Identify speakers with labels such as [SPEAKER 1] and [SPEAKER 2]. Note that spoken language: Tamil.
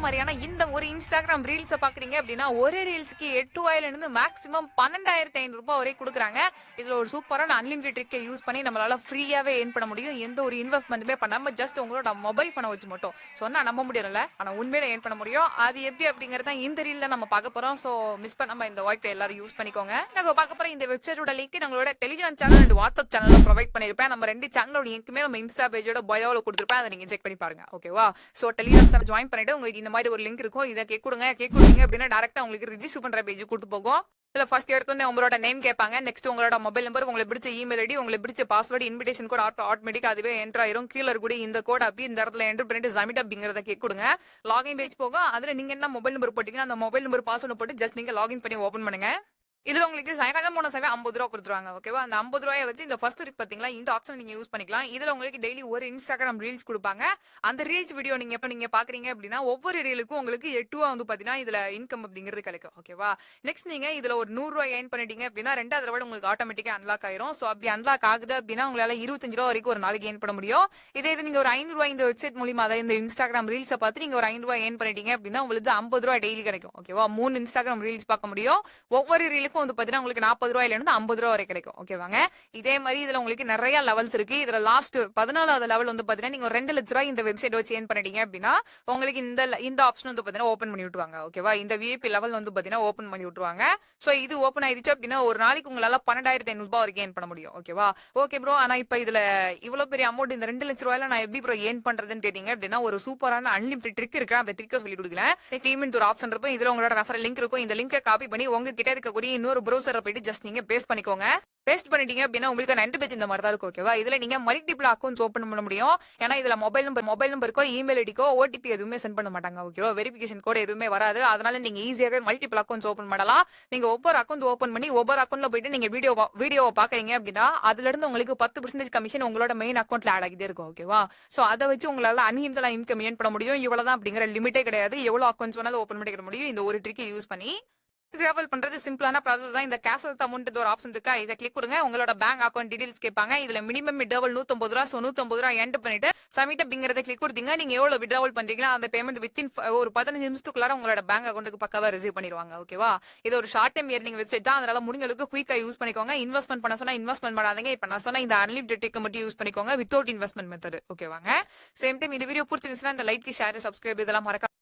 [SPEAKER 1] மாதிரியான இந்த ஒரு இன்ஸ்டாகிராம் ரீல்ஸ் பாக்குறீங்க அப்படின்னா ஒரே ரீல்ஸ்க்கு 8,000 இருந்து மேக்ஸிமம் 12,500 ரூபாய் வரை கொடுக்குறாங்க. இதுல ஒரு சூப்பரான அன்லிமிடெட் ட்ரிக்கை யூஸ் பண்ணி நம்மளால ஃப்ரீயாவே ஏர்ன் பண்ண முடியும். எந்த ஒரு இன்வெஸ்ட்மெண்ட்டுமே பண்ணாம ஜஸ்ட் உங்களோட மொபைல் போனை வச்சு மட்டும். சொன்னா நம்ப முடியல, ஆனா உண்மையில ஏர்ன் பண்ண முடியும். அது எப்படி அப்படிங்கறத இந்த ரீல்ல நம்ம பார்க்க போறோம். சோ மிஸ் பண்ணாம இந்த வாய்ப்பை எல்லாரும் யூஸ் பண்ணிக்கோங்க. நாங்க பார்க்க போற இந்த வெப்சைட்டோட லிங்க் நம்மளோட டெலிகிராம் சேனல் அண்ட் வாட்ஸ்அப் சேனல்ல ப்ரொவைட் பண்ணிருப்பேன். நம்ம ரெண்டு சேனலோட லிங்க்குமே நம்ம இன்ஸ்டா பேஜோட பயோல கொடுத்துருப்பேன். அதை நீங்க செக் பண்ணி பாருங்க. ஓகேவா? சோ டெலிகிராம் சேனல் ஜாயின் பண்ணிட்டு உங்களுக்கு இந்த மாதிரி ஒரு லிங்க் இருக்கும். இதை கேட்குறீங்க அப்படின்னா டேரக்டா உங்களுக்கு ரிஜிஸ்டர் பண்ற பேஜ் கூட்டு போகும். இல்ல ஃபர்ஸ்ட் எடுத்து உங்களோட நேம் கேட்பாங்க. நெக்ஸ்ட் உங்களோட மொபைல் நம்பர், உங்களுக்கு பிடிச்ச இமெயில் ஐடி, உங்களுக்கு பிடிச்ச பாஸ்வேர்டு, இன்விடேஷன் கோட் ஆட்டோமேட்டிக் அதுவே என்டர் ஆயிரும். கீழ கூட இந்த கோட் அப்படி இந்த இடத்துல என்டர் பண்ணிட்டு சப்மிட் அப்படிங்கறத கேட்குடுங்க. லாகின் பேஜ் போகும். அதுல நீங்க என்ன மொபைல் நம்பர் போட்டீங்கன்னா அந்த மொபைல் நம்பர் பாஸ்வேர்டு போட்டு ஜஸ்ட் நீங்க லாகின் பண்ணி ஓபன் பண்ணுங்க. இதுல உங்களுக்கு சாயங்காலம் 50 ரூபா கொடுத்துருவாங்க. ஓகேவா? அந்த 50 ரூபாயை வச்சு இந்த ஃபர்ஸ்ட் இருக்கு பாத்தீங்களா, இந்த ஆப்ஷன் நீங்க யூஸ் பண்ணிக்கலாம். இதுல உங்களுக்கு டெய்லி ஒரு இன்ஸ்டாகிராம் ரீல்ஸ் கொடுப்பாங்க. அந்த ரீல்ஸ் வீடியோ நீங்க பாக்குறீங்க அப்படின்னா ஒவ்வொரு ரீலுக்கும் உங்களுக்கு 8 ரூபா வந்து பாத்தீங்கன்னா இதுல இன்கம் அப்படிங்கிறது கிடைக்கும். ஓகேவா? நெக்ஸ்ட் நீங்க இதுல ஒரு 100 ரூபாய் ஏர்ன் பண்ணிட்டீங்க அப்படின்னா ரெண்டாவது தடவை உங்களுக்கு ஆட்டோமேட்டிக்கா அன்லாக் ஆயிரும். சோ அப்படி அன்லாக் ஆகுது அப்படின்னா உங்களால 25 ரூபா வரைக்கும் ஒரு நாளைக்கு ஏர்ன் பண்ண முடியும். இதே இது நீங்க ஒரு 5 ரூபாய் இந்த வெப்சைட் மூலியமா அதாவது இந்த இன்ஸ்டாகிராம் ரீல்ஸை பார்த்து நீங்க ஒரு 5 ரூபாய் ஏர்ன் பண்ணிட்டீங்க அப்படின்னா உங்களுக்கு 50 ரூபாய் டெய்லி கிடைக்கும். ஓகேவா? 3 இன்ஸ்டாகிராம் ரீல்ஸ் பார்க்க முடியும். ஒவ்வொரு ரீலுக்கும் வந்து பாத்தீங்கன்னா உங்களுக்கு 40 ரூபாயில இருந்து 50 ரூபாய் வரை கிடைக்கும். ஓகேவாங்க? இதே மாதிரி இதுல உங்களுக்கு நிறைய லெவல்ஸ் இருக்கு. இதுல லாஸ்ட் 14வது லெவல் வந்து பாத்தீங்கன்னா நீங்க 2 லட்சம் ரூபாய் இந்த வெப்சைட் வச்சு ஏர்ன் பண்ணிட்டீங்க அப்படின்னா உங்களுக்கு இந்த ஆப்ஷன் வந்து பாத்தீங்கன்னா ஓபன் பண்ணி விட்டுருவாங்க. ஓகேவா? இந்த விஐபி லெவல் வந்து பாத்தீங்கன்னா ஓபன் பண்ணி விட்டுருவாங்க. சோ இது ஓபன் ஆயிடுச்சு அப்படின்னா ஒரு நாளைக்கு உங்களால 12,500 ரூபாய் வரைக்கும் ஏர்ன் பண்ண முடியும். ஓகேவா? ஓகே ப்ரோ, ஆனா இப்ப இதுல இவ்வளவு பெரிய அமௌண்ட் இந்த 2 லட்சம் ரூபாயில நான் எப்படி ப்ரோ ஏர்ன் பண்றதுன்னு கேட்டீங்க அப்படின்னா ஒரு சூப்பரான அன்லிமிடெட் ட்ரிக் இருக்கு. அந்த ட்ரிக்கை சொல்லி கொடுக்கல. பேமெண்ட் ஒரு ஆப்ஷன் இருக்கும். இதுல உங்களோட ரெஃபரல் லிங்க் இருக்கும். இந்த லிங்கை காப்பி பண்ணி உங்ககிட்ட இருக்கக்கூடிய இன்னொரு ப்ரௌசரை போயிட்டு ஜஸ்ட் நீங்க பேஸ்ட் பண்ணிக்கோங்க. பேஸ்ட் பண்ணிட்டீங்க அப்படின்னா உங்களுக்கு நெட் பேஜ் இந்த மாதிரி தான் இருக்கும். ஓகேவா? இதுல நீங்க மல்டிபிள் அக்கௌண்ட்ஸ் ஓபன் பண்ண முடியும். ஏன்னா இதுல மொபைல் நம்பருக்கோ இமெயில் ஐடிக்கோ ஓடிபி எதுவுமே சென்ட் பண்ண மாட்டாங்க. ஓகேவா? வெரிஃபிகேஷன் கோட் எதுவுமே வராது. அதனால நீங்க ஈஸியாக மல்டிபிள் அக்கௌண்ட்ஸ் ஓபன் பண்ணலாம். நீங்க ஒவ்வொரு அக்கௌண்ட் ஓபன் பண்ணி ஒவ்வொரு அக்கௌண்ட்ல போயிட்டு நீங்க வீடியோவை பாக்குறீங்க அப்படின்னா அதுல இருந்து உங்களுக்கு 10% கமிஷன் உங்களோட மெயின் அக்கௌண்ட்ல ஆட் ஆகிட்டே இருக்கும். ஓகேவா? சோ அதை வச்சு உங்களால அன்லிமிட்டடா இன்கம் ஏர்ன் பண்ண முடியும். இவ்வளவுதான் அப்படிங்கிற லிமிட்டே கிடையாது. எவ்வளவு அக்கௌண்ட்ஸ் வேணாலும் ஓபன் பண்ணிக்க முடியும் இந்த ஒரு ட்ரிக்கை யூஸ் பண்ணி. டிராவல் பண்றது சிம்பிளான ப்ராசஸ் தான். இந்த கேஷ் அமௌண்ட் ஒரு ஆப்ஷன் இருக்கா, இதை கிளிக் கொடுங்க. உங்களோட பேங்க் அக்கௌண்ட் டீடைல்ஸ் கேட்பாங்க. இதுல மினிமம் விட்ராவல் 150 ரூபா. 150 ரூபா என்டர் பண்ணிட்டு சப்மிட் அப்படிங்கறத கிளிக் கொடுத்தீங்க. நீங்க எவ்வளவு விட்ராவல் பண்றீங்களா அந்த பேமெண்ட் வித்தின் ஒரு 15 நிமிஷத்துக்குள்ளார உங்களோட பேங்க் அக்கௌண்ட்டுக்கு பக்கவா ரிசீவ் பண்ணிடுவாங்க. ஓகேவா? இது ஒரு ஷார்ட் டைம் இயர்னிங் வெப்சைட் தான். அதனால முடிஞ்ச அளவுக்கு குயிக்கா யூஸ் பண்ணிக்கோங்க. இன்வெஸ்ட்மெண்ட் பண்ண சொன்னா இன்வெஸ்ட்மெண்ட் பண்ணாதீங்க. இப்ப நான் சொன்ன இந்த அன்லிமிடெட் ட்ரிக் மட்டும் யூஸ் பண்ணிக்கோங்க வித்தவுட் இன்வெஸ்ட்மெண்ட் மெத்தட். ஓகேவாங்க? சேம் டைம் இந்த வீடியோ பிடிச்சிருந்துச்சுன்னா இந்த லைக், ஷேர், சப்ஸ்கிரைப் இதெல்லாம் மறக்காம